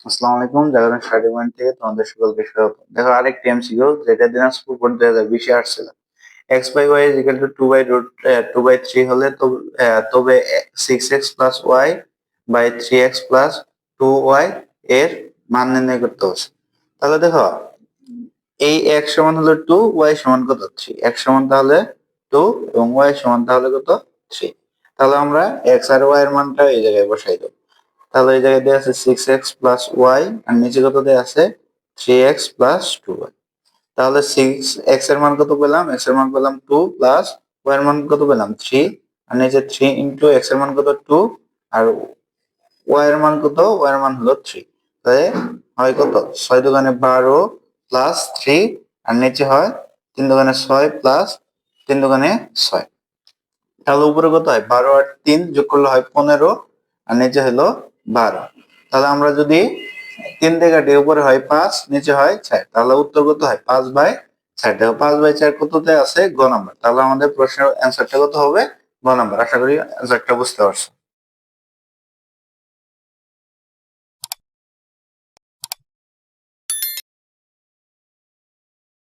আসসালামু আলাইকুম, জাগরণ স্টাডি পয়েন্ট থেকে তোমাদের সকলকে স্বাগত। দেখো আরেকটি এমসিকিউ যেটা দিনাজপুর বোর্ড 2020 আসছিল। x by y is equal to 2/3 হলে তবে 6x plus y by 3x plus 2y এর মান নির্ণয় করতে হবে। তাহলে দেখো এই x সমান হলো 2, y সমান কত 3। x সমান তাহলে 2 এবং y সমান তাহলে কত 3। তাহলে আমরা x আর y এর মানটা এই জায়গায় বসাই দেব। তাহলে এই জায়গায় দেওয়া আছে 6x plus y আর নিচে কত দেওয়া আছে 3x plus 2y। তাহলে 6x এর মান কত পেলাম, x এর মান পেলাম 2 প্লাস y এর মান কত পেলাম 3 আর নিচে 3 ইনটু x এর মান কত 2 আর y এর মান কত, y এর মান হলো 3। তাহলে হয় কত 6 দুগুণে 12 প্লাস 3 আর নিচে হয় 3 দুগুণে 6 প্লাস 3 দুগুণে 6। তাহলে উপরে কত হয় 12 আর 3 যোগ করলে হয় 15 আর নিচে হলো 12। তাহলে আমরা যদি 3 দিয়ে কাটি উপরে হয় 5 নিচে হয় 4, তাহলে উত্তর কত হয় 5/4। দেখো 5/4 কততে আছে গ নাম্বার। তাহলে আমাদের প্রশ্নের অ্যান্সারটা কত হবে গ নাম্বার। আশা করি অ্যান্সারটা বুঝতে পারছো।